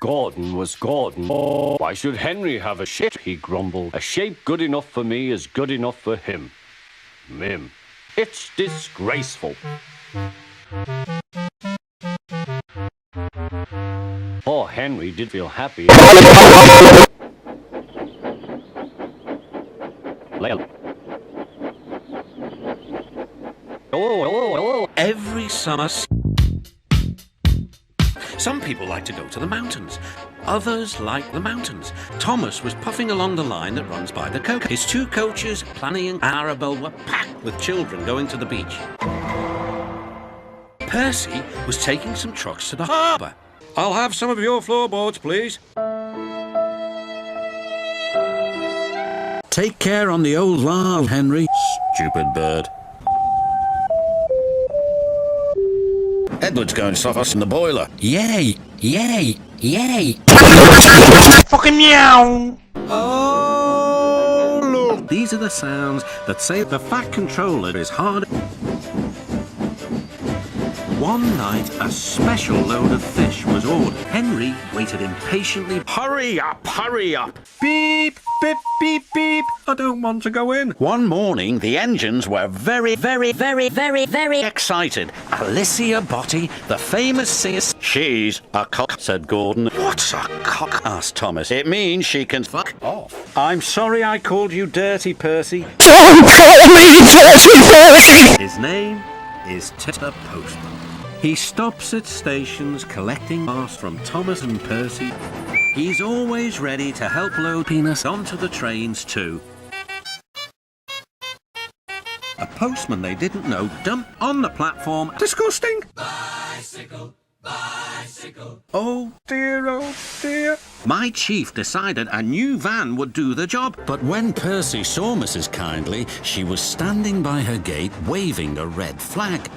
Gordon was Gordon. Why should Henry have a shape, he grumbled. A shape good enough for me is good enough for him. Mim. It's disgraceful. Poor Henry did feel happy. Every summer, some people like to go to the mountains. Others like the mountains. Thomas was puffing along the line that runs by the coach. His two coaches, Planny and Arabelle, were packed with children going to the beach. Percy was taking some trucks to the harbour. I'll have some of your floorboards, please. Take care on the old larve, Henry. Stupid bird. Edward's going to stop us in the boiler. Yay! Yay! Yay! Fucking meow! Oh, look! These are the sounds that say the Fat Controller is hard. One night, a special load of fish was ordered. Henry waited impatiently. Hurry up, hurry up! Beep, beep, beep, beep. I don't want to go in. One morning, the engines were very excited. Alicia Botti, the famous singer. She's a cock, said Gordon. What's a cock? Asked Thomas. It means she can fuck off. I'm sorry I called you Dirty Percy. Don't call me Dirty Percy! His name is Tita Postman. He stops at stations collecting masks from Thomas and Percy. He's always ready to help load peanuts onto the trains too. A postman they didn't know dumped on the platform. Disgusting! Bicycle, bicycle. Oh dear, oh dear. My chief decided a new van would do the job. But when Percy saw Mrs. Kindly, she was standing by her gate waving a red flag.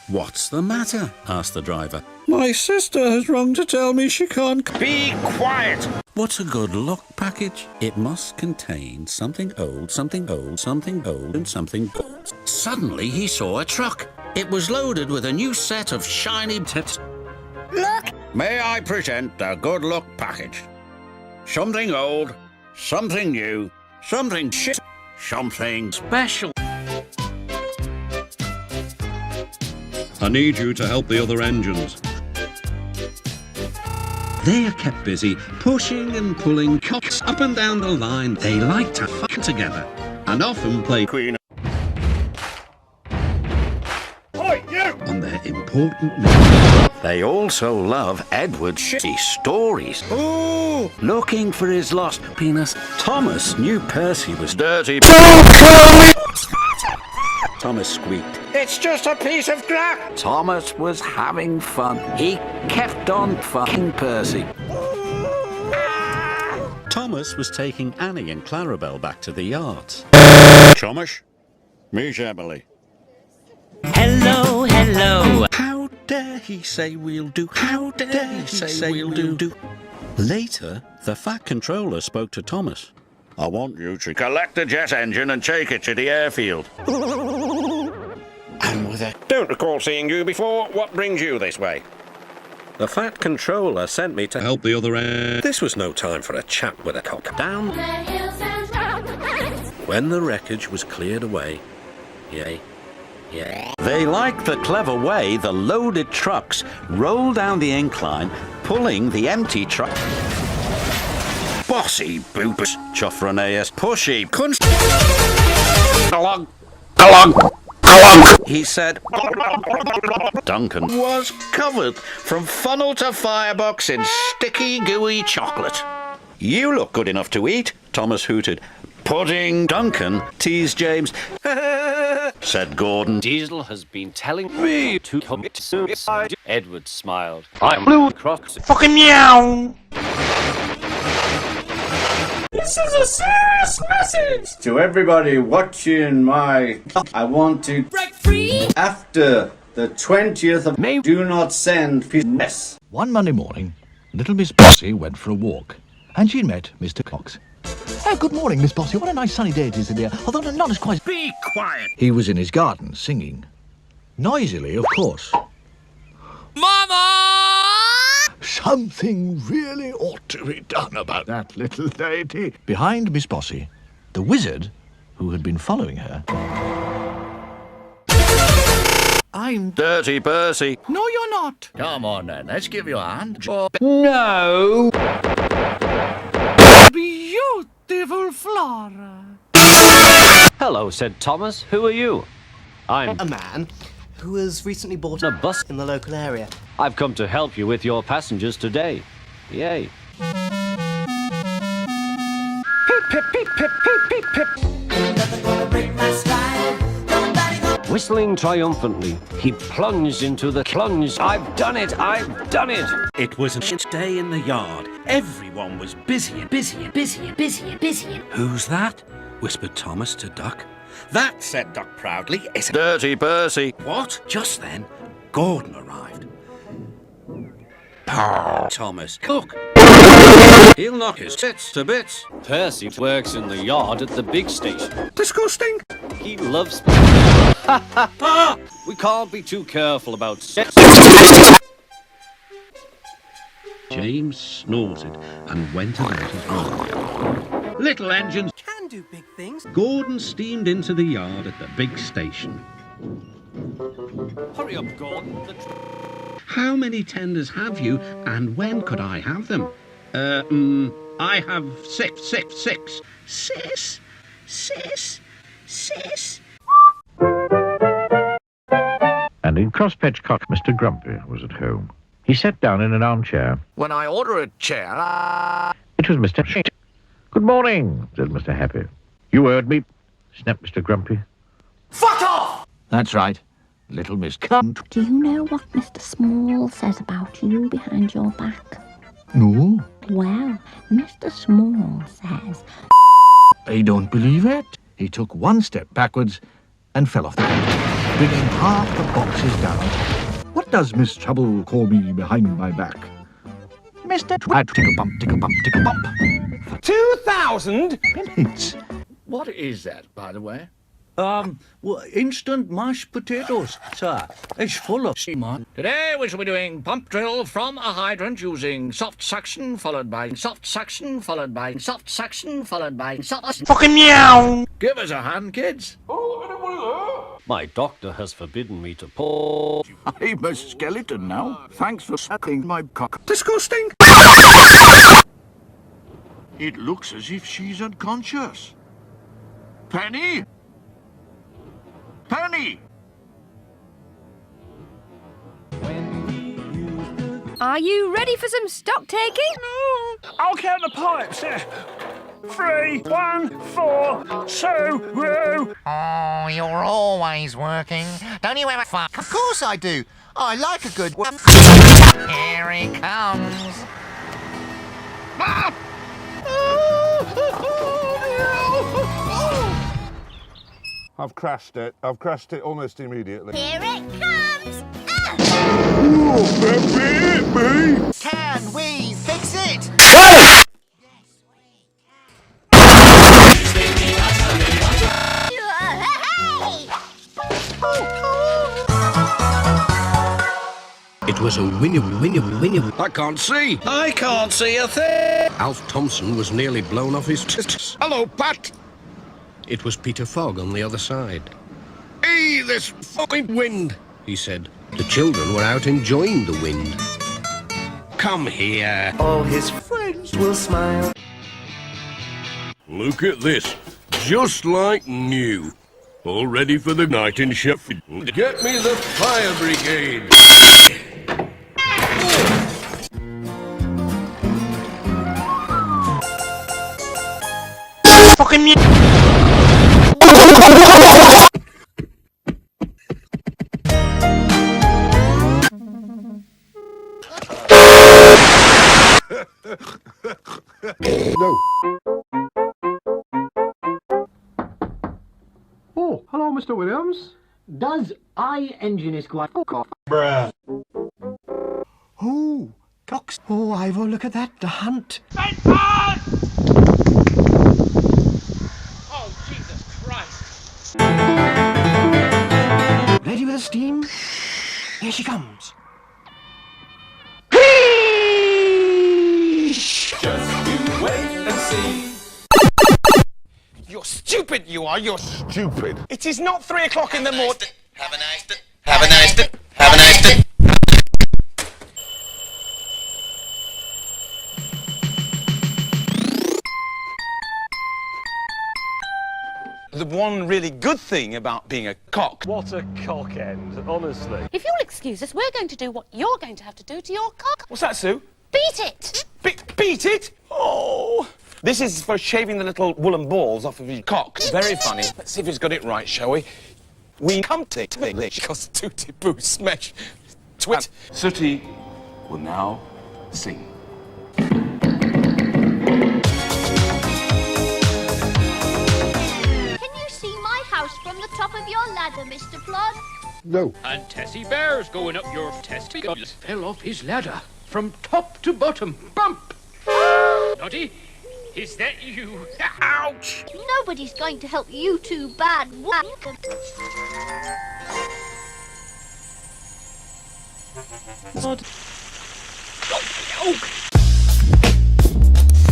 What's the matter? Asked the driver. My sister has rung to tell me she can't... Be quiet! What's a good luck package? It must contain something old, something old, something old, and something gold. Suddenly he saw a truck. It was loaded with a new set of shiny tips. Look! May I present the good luck package? Something old, something new, something shit, something special. I need you to help the other engines. They are kept busy pushing and pulling cocks up and down the line. They like to fuck together and often play Queen on their important missions. They also love Edward's shitty stories. Ooh, looking for his lost penis. Thomas knew Percy was dirty. Thomas squeaked. It's just a piece of crap. Thomas was having fun. He kept on fucking Percy. Thomas was taking Annie and Clarabelle back to the yards. Thomas, meet Emily. Hello, hello. How dare he say we'll do? How dare he say we'll do? Later, the Fat Controller spoke to Thomas. I want you to collect the jet engine and take it to the airfield. And with a... Don't recall seeing you before. What brings you this way? The Fat Controller sent me to help the other end. This was no time for a chat with a cock. Down the hills and round the banks. When the wreckage was cleared away, yay. They liked the clever way the loaded trucks rolled down the incline, pulling the empty truck. Bossy boopers, Chophroneus, pushy, along, he said. Duncan was covered from funnel to firebox in sticky, gooey chocolate. You look good enough to eat, Thomas hooted. Pudding. Duncan teased James. Said Gordon. Diesel has been telling me to commit suicide. Edward smiled. I'm Blue Crocs. Fucking meow! This is a serious message! To everybody watching I want to break free after the 20th of May. Do not send PS. One Monday morning, little Miss Bossy went for a walk, and she met Mr. Cox. Oh, good morning, Miss Bossy. What a nice sunny day it is today, although not as quite... Be quiet! He was in his garden, singing. Noisily, of course. Mama! So Something really ought to be done about that little lady. Behind Miss Bossy, the wizard, who had been following her... I'm Dirty Percy. No, you're not. Come on then, let's give you a hand. No! Beautiful Flora. Hello, said Thomas. Who are you? I'm A man who has recently bought a bus. in the local area. I've come to help you with your passengers today. Yay. Pip, pip, pip, pip, pip, pip, pip. Whistling triumphantly, he plunged into the plunge. I've done it! I've done it! It was a shit day in the yard. Everyone was busy and busy and busy and busy and busy. Who's that? Whispered Thomas to Duck. That, said Duck proudly, is Dirty Percy. What? Just then, Gordon arrived. Thomas, look. He'll knock his tits to bits. Percy works in the yard at the big station. Disgusting. He loves... We can't be too careful about sex. James snorted and went about his work. Little engines. Can do big things. Gordon steamed into the yard at the big station. Hurry up, Gordon. How many tenders have you, and when could I have them? I have six. Six. And in Crosspedge Mr. Grumpy was at home. He sat down in an armchair. When I order a chair, It was Mr. Shit. Good morning, said Mr. Happy. You heard me, snapped Mr. Grumpy. Fuck off! That's right. Little Miss Cunt. Do you know what Mr. Small says about you behind your back? No, Well, Mr. Small says... I don't believe it. He took one step backwards and fell off the counter, bringing half the boxes down. What does Miss Trouble call me behind my back? Mr. Tickle bump, tickle bump, tickle bump. 2,000? Minutes. What is that, by the way? Instant mashed potatoes, sir. It's full of seaman. Today we shall be doing pump drill from a hydrant using soft suction followed by soft suction followed by soft suction followed by soft... Fucking meow! Give us a hand, kids. My doctor has forbidden me to pull. I'm a skeleton now. Thanks for sucking my cock. Disgusting! It looks as if she's unconscious. Penny? Penny! Are you ready for some stock taking? I'll count the pipes. 3, 1, 4, 2, Oh, you're always working. Don't you ever fuck? Of course I do. I like a good one. Here he comes. I've crashed it. I've crashed it almost immediately. Here it comes! Can we fix it? It was a winner. I can't see. I can't see a thing. Alf Thompson was nearly blown off his tits. Hello, Pat. It was Peter Fogg on the other side. Hey, this fucking wind, he said. The children were out enjoying the wind. Come here. All his friends will smile. Look at this. Just like new. All ready for the night in Sheffield. Get me the fire brigade. Fucking meow! No. Oh, hello, Mr. Williams. Does engine is quite off? Bruh. Oh, cocks. Oh, Ivor, look at that. The hunt. Oh, Jesus Christ. Ready with the steam? Here she comes. stupid you are. You're Stupid. It is not 3 o'clock in the morning. Have a nice day. Have a nice day. Have a nice day. The one really good thing about being a cock. What a cock end, honestly. If you'll excuse us, we're going to do what you're going to have to do to your cock. What's that, Sue? Beat it! Beat it? Oh! This is for shaving the little woolen balls off of your cock. Very funny. Let's see if he's got it right, shall we? We come to English because Tootie Boo Smash Twit. Sooty will now sing. From the top of your ladder, Mr. Plod. No. And Tessie Bear's going up your testicles. Fell off his ladder from top to bottom. Bump! Noddy, is that you? Ouch! Nobody's going to help you two bad wankers.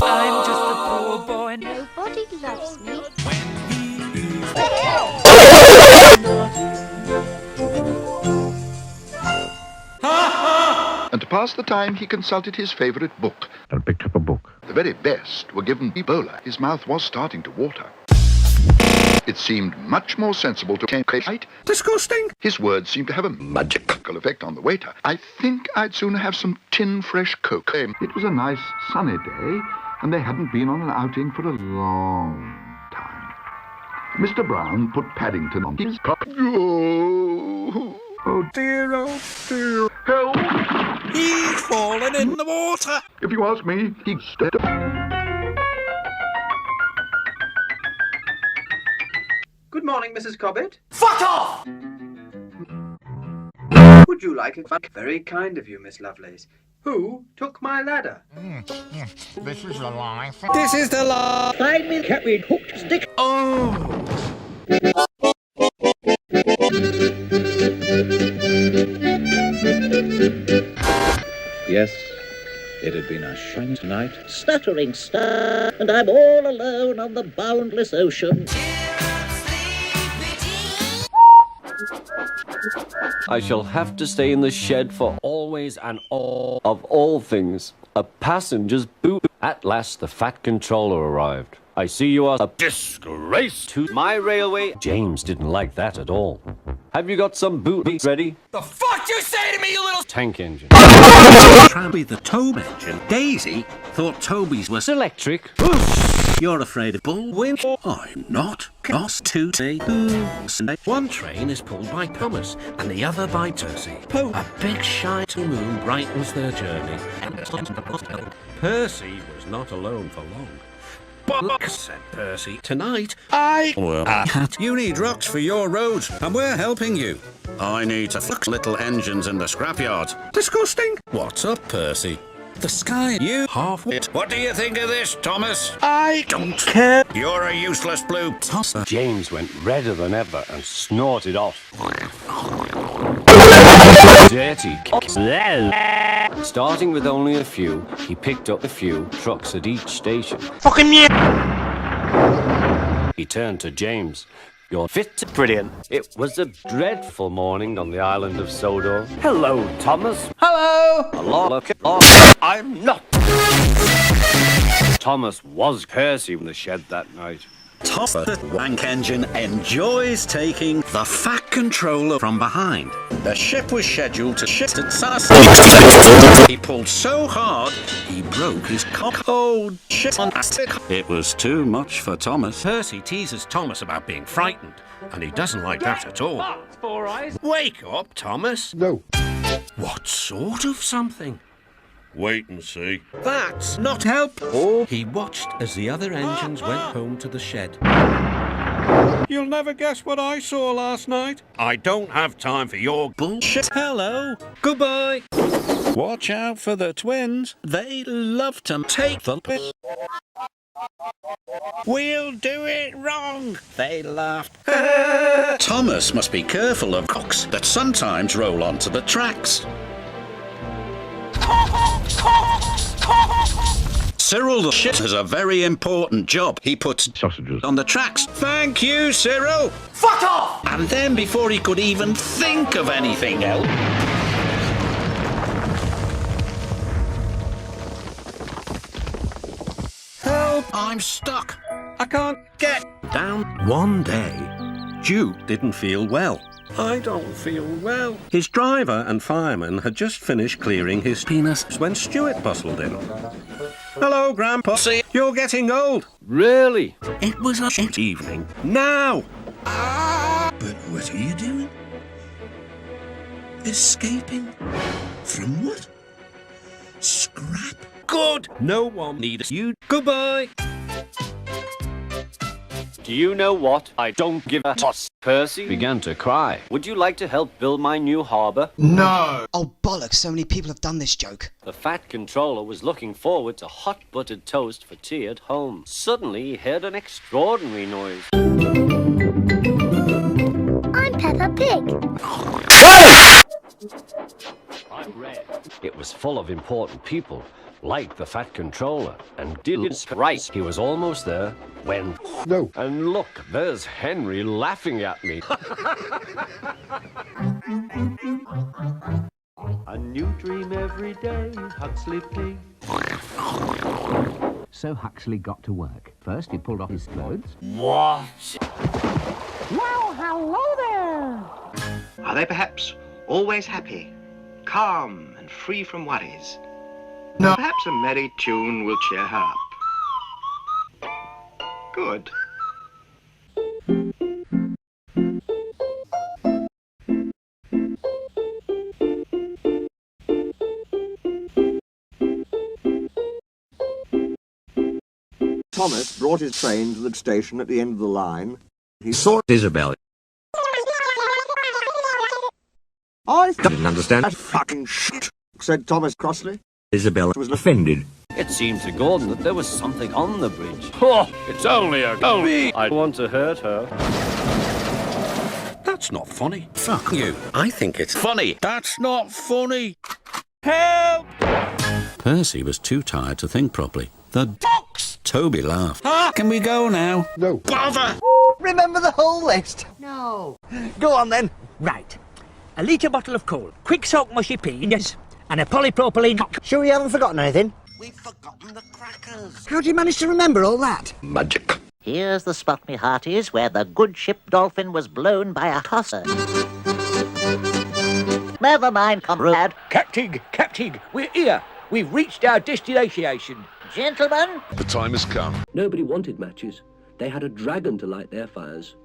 I'm just a poor boy. Nobody loves me. And to pass the time, he consulted his favourite book. And picked up a book. The very best were given Ebola. His mouth was starting to water. It seemed much more sensible to take height. Disgusting. His words seemed to have a magical effect on the waiter. I think I'd sooner have some tin fresh Coke. It was a nice sunny day, and they hadn't been on an outing for a long time. Mr. Brown put Paddington on his cock. Oh dear, oh dear. Help! He's fallen in the water. If you ask me, he's dead. Good morning, Mrs. Cobbett. Fuck off! Would you like it? Very kind of you, Miss Lovelace. Who took my ladder? This is the lie. This is the lie. Find me, kept me hooked stick. Oh! Yes, it had been a shining night, stuttering star, and I'm all alone on the boundless ocean. I shall have to stay in the shed for always and all of all things. A passenger's boot. At last the Fat Controller arrived. I see you are a disgrace to my railway. James didn't like that at all. Have you got some booties ready? The fuck you say to me, you little Tank engine. Tramby the Tobe engine. Daisy thought Toby's was electric. You're afraid of bullwind? I'm not. Cost to say. One train is pulled by Thomas and the other by Percy. A big shiny moon brightens their journey. Percy was not alone for long. But, said Percy, tonight I will You need rocks for your roads, and we're helping you. I need to fix little engines in the scrapyard. Disgusting. What's up, Percy? The sky, you half-wit. What do you think of this, Thomas? I don't care. You're a useless blue tosser. James went redder than ever and snorted off. Dirty cocks. Starting with only a few, he picked up a few trucks at each station. Fucking yeah! He turned to James. You're fit to... Brilliant. It was a dreadful morning on the island of Sodor. Hello, Thomas. Hello! Hello. I'm not. Thomas was Percy in the shed that night. Thomas the wank engine enjoys taking the Fat Controller from behind. The ship was scheduled to shift at sunset. He pulled so hard, he broke his cock. Oh, shit. It was too much for Thomas. Percy teases Thomas about being frightened, and he doesn't like that at all. Wake up, Thomas. No. What sort of something? Wait and see. That's not helpful. He watched as the other engines went home to the shed. You'll never guess what I saw last night. I don't have time for your bullshit. Hello. Goodbye. Watch out for the twins. They love to take the piss. We'll do it wrong. They laughed. Thomas must be careful of cocks that sometimes roll onto the tracks. Cyril the shit has a very important job. He puts sausages on the tracks. Thank you, Cyril. Fuck off! And then before he could even think of anything else... Help! I'm stuck. I can't get down. One day, Duke didn't feel well. I don't feel well. His driver and fireman had just finished clearing his penis when Stuart bustled in. Hello, Grandpa. See, you're getting old. Really? It was a shit evening. Now! But what are you doing? Escaping? From what? Scrap? Good! No one needs you. Goodbye! Do you know what? I don't give a toss. Percy began to cry. Would you like to help build my new harbour? No! Oh, bollocks, so many people have done this joke. The Fat Controller was looking forward to hot buttered toast for tea at home. Suddenly he heard an extraordinary noise. I'm Peppa Pig. I read. It was full of important people, like the Fat Controller, and didn't right. He was almost there when... No. And look, there's Henry laughing at me. A new dream every day, Huxley Pig. So Huxley got to work. First, he pulled off his clothes. What? Well, hello there. Are they perhaps always happy, calm and free from worries? No. Perhaps a merry tune will cheer her up. Good. Thomas brought his train to the station at the end of the line. He saw Isabel. I didn't understand that fucking shit, said Thomas crossly. Isabel was offended. It seemed to Gordon that there was something on the bridge. Oh, it's only a me. I want to hurt her. That's not funny. Fuck you. I think it's funny. That's not funny. Help! Percy was too tired to think properly. The box! Toby laughed. Can we go now? No. Bother! Remember the whole list? No. Go on then. Right. A litre bottle of coal, quick soak mushy peas, and a polypropylene... Sure you haven't forgotten anything? We've forgotten the crackers. How do you manage to remember all that? Magic. Here's the spot, me hearties, where the good ship Dolphin was blown by a tosser. Never mind, comrade. Captain, we're here. We've reached our destination. Gentlemen. The time has come. Nobody wanted matches. They had a dragon to light their fires.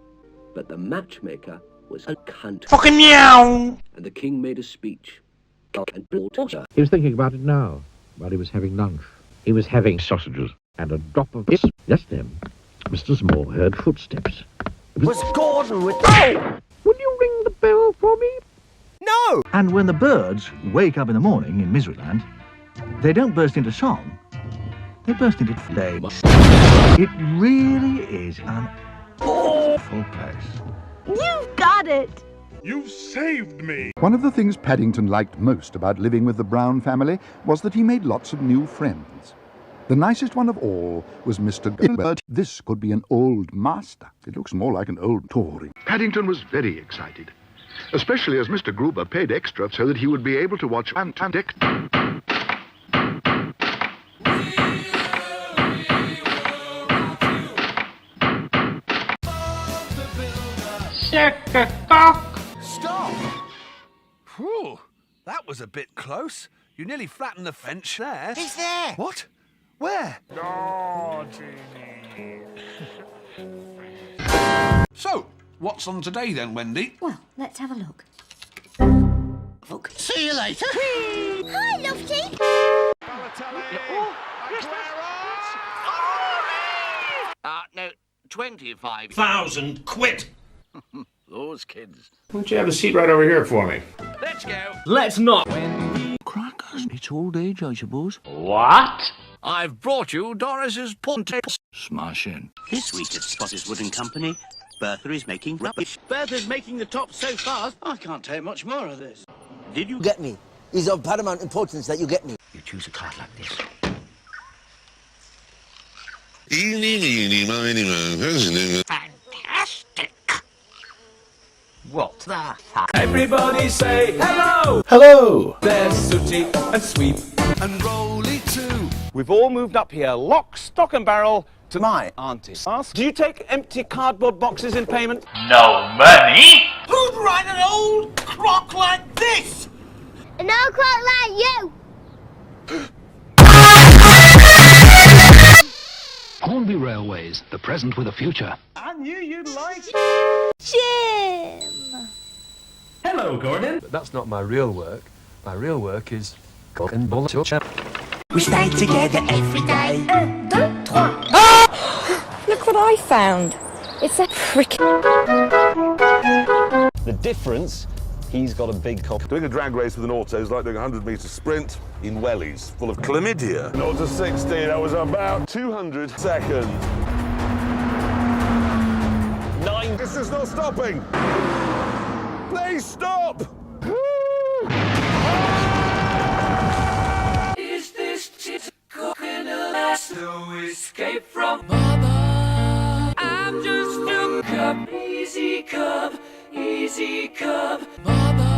But the matchmaker was a cunt. Fucking meow! And the king made a speech. And brought water. He was thinking about it now, while he was having lunch. He was having sausages and a drop of this. Just then, Mr. Small heard footsteps. It was Gordon with... Oh! Will you ring the bell for me? No! And when the birds wake up in the morning in Miseryland, they don't burst into song, they burst into flame. It really is an awful place. You've got it. You've saved me. One of the things Paddington liked most about living with the Brown family was that he made lots of new friends. The nicest one of all was Mr. Gilbert. This could be an old master. It looks more like an old Tory. Paddington was very excited, especially as Mr. Gruber paid extra so that he would be able to watch Dick. Stop! Whew, that was a bit close. You nearly flattened the fence there. He's there. What? Where? Oh, Genie. So, what's on today then, Wendy? Well, let's have a look. See you later. Hi, Lofty. No, 25,000 £1,000. Those kids. Why don't you have a seat right over here for me? Let's go. Let's not. Crackers. It's old age, I suppose. What? I've brought you Doris's Ponte. Smash in. This week at Spotted Wood & Company, Bertha is making rubbish. Bertha's making the top so fast, I can't take much more of this. Did you Get me. It's of paramount importance that you get me. You choose a card like this. Fantastic. What the fuck? Everybody say hello! Hello! There's Sooty and Sweep and Rolly too. We've all moved up here, lock, stock and barrel, to my auntie's house. Do you take empty cardboard boxes in payment? No money? Who'd write an old crock like this? An old clock like you. Hornby Railways, the present with a future. I knew you'd like Jim. Hello, Gordon. But that's not my real work. My real work is cook and bullet. We stay together every day. Look what I found. It's a prick. The difference, he's got a big cock. Doing a drag race with an auto is like doing a 100-metre sprint in wellies, full of chlamydia. 0 to 60, that was about 200 seconds. 9. This is not stopping. Please stop. Is this shit cooking a last? No escape from Mama. I'm just a cub, easy cub, easy cub. Mama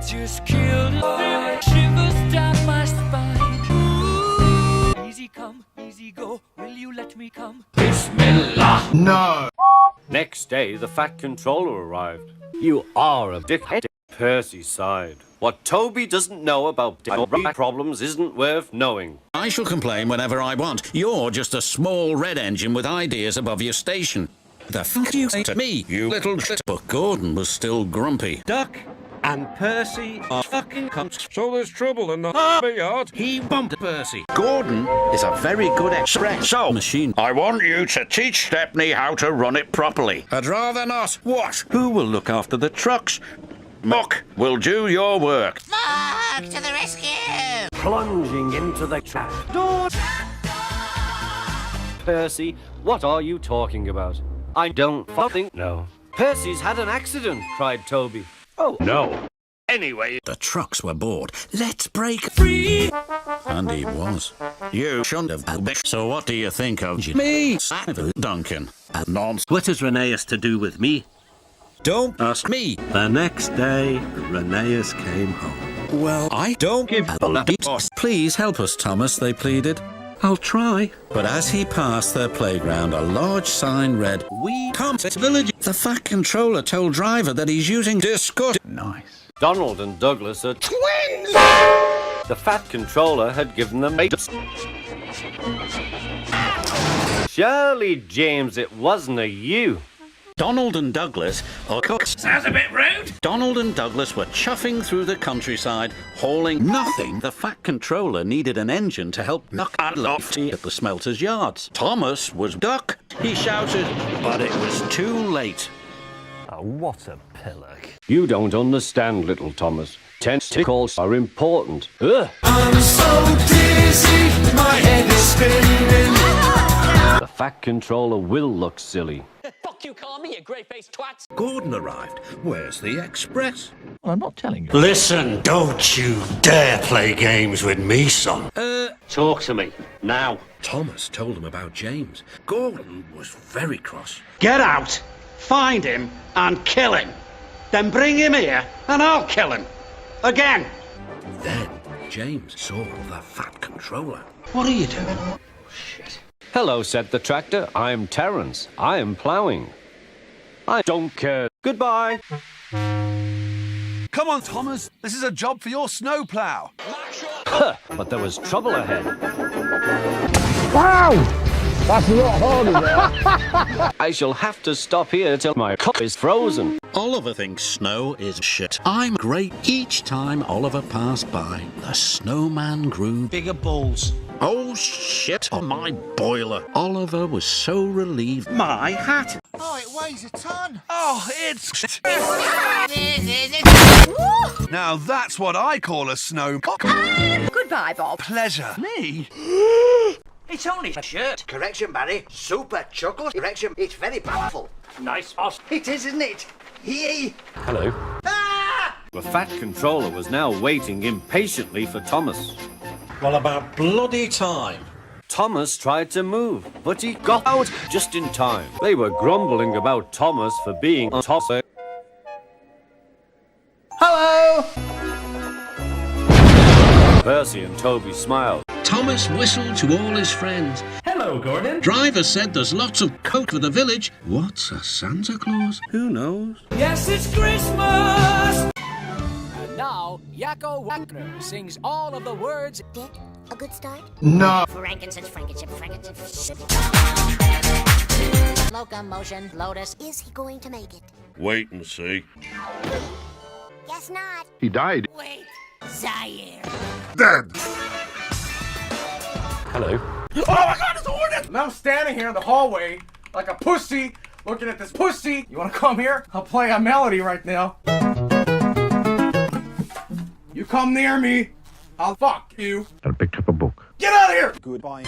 just killed a shivers down my spine. Ooh. Easy come, easy go. Will you let me come? Bismillah. No! Next day, the Fat Controller arrived. You are a dickhead. Percy sighed. What Toby doesn't know about problems isn't worth knowing. I shall complain whenever I want. You're just a small red engine with ideas above your station. The fuck do you say to me, you little shit? But Gordon was still grumpy. Duck and Percy are fucking cunts. So there's trouble in the harbour yard. He bumped Percy. Gordon is a very good espresso machine. I want you to teach Stepney how to run it properly. I'd rather not. What? Who will look after the trucks? Muck will do your work. Muck to the rescue! Plunging into the trap. Percy, what are you talking about? I don't fucking know. Percy's had an accident, cried Toby. Oh, no. Anyway, the trucks were bored. Let's break free. And he was. You shouldn't have been. So what do you think of me, Duncan? Nonsense. What has Rheneas to do with me? Don't ask me. The next day, Rheneas came home. Well, I don't give a toss. Please help us, Thomas, they pleaded. I'll try. But as he passed their playground, a large sign read, "We come to village." The Fat Controller told driver that he's using disgust. Nice. Donald and Douglas are twins! The Fat Controller had given them mates. Surely, James, it wasn't a you. Donald and Douglas are cooks. Sounds a bit rude. Donald and Douglas were chuffing through the countryside, hauling nothing. The Fat Controller needed an engine to help knock out lofty at the smelter's yards. Thomas was duck. He shouted, but it was too late. Oh, what a pillock. You don't understand, little Thomas. Tentacles are important. Ugh. I'm so dizzy, my head is spinning. The Fat Controller will look silly. Fuck you, call me, you grey-faced twats. Gordon arrived. Where's the express? Well, I'm not telling you. Listen, don't you dare play games with me, son. Talk to me, now. Thomas told him about James. Gordon was very cross. Get out, find him, and kill him. Then bring him here, and I'll kill him. Again. Then James saw the Fat Controller. What are you doing? Oh, shit. Hello, said the tractor. I'm Terence. I am ploughing. I don't care. Goodbye. Come on, Thomas. This is a job for your snowplow. But there was trouble ahead. Wow! That's a lot harder there. I shall have to stop here till my cup is frozen. Oliver thinks snow is shit. I'm great. Each time Oliver passed by, the snowman grew bigger balls. Oh, shit on my boiler. Oliver was so relieved. My hat. Oh, it weighs a ton. Oh, it's... Now that's what I call a snow... Goodbye, Bob. Pleasure. Me? It's only a shirt. Correction, Barry. Super chuckle. Correction. It's very powerful. Nice, boss. It is, isn't it? Yee. Hello. The Fat Controller was now waiting impatiently for Thomas. Well, about bloody time. Thomas tried to move, but he got out just in time. They were grumbling about Thomas for being on top. Hello! Percy and Toby smiled. Thomas whistled to all his friends. Hello, Gordon. Driver said there's lots of coke for the village. What's a Santa Claus? Who knows? Yes, it's Christmas! And now, Yakko Wagner sings all of the words. Dick, a good start? No. Frankincense. Locomotion, Lotus. Is he going to make it? Wait and see. Guess not. He died. Wait, Zaire. Dead. Hello. Oh my God, it's a hornet! And I'm standing here in the hallway like a pussy, looking at this pussy. You wanna come here? I'll play a melody right now. You come near me, I'll fuck you. And picked up a book. Get out of here! Goodbye.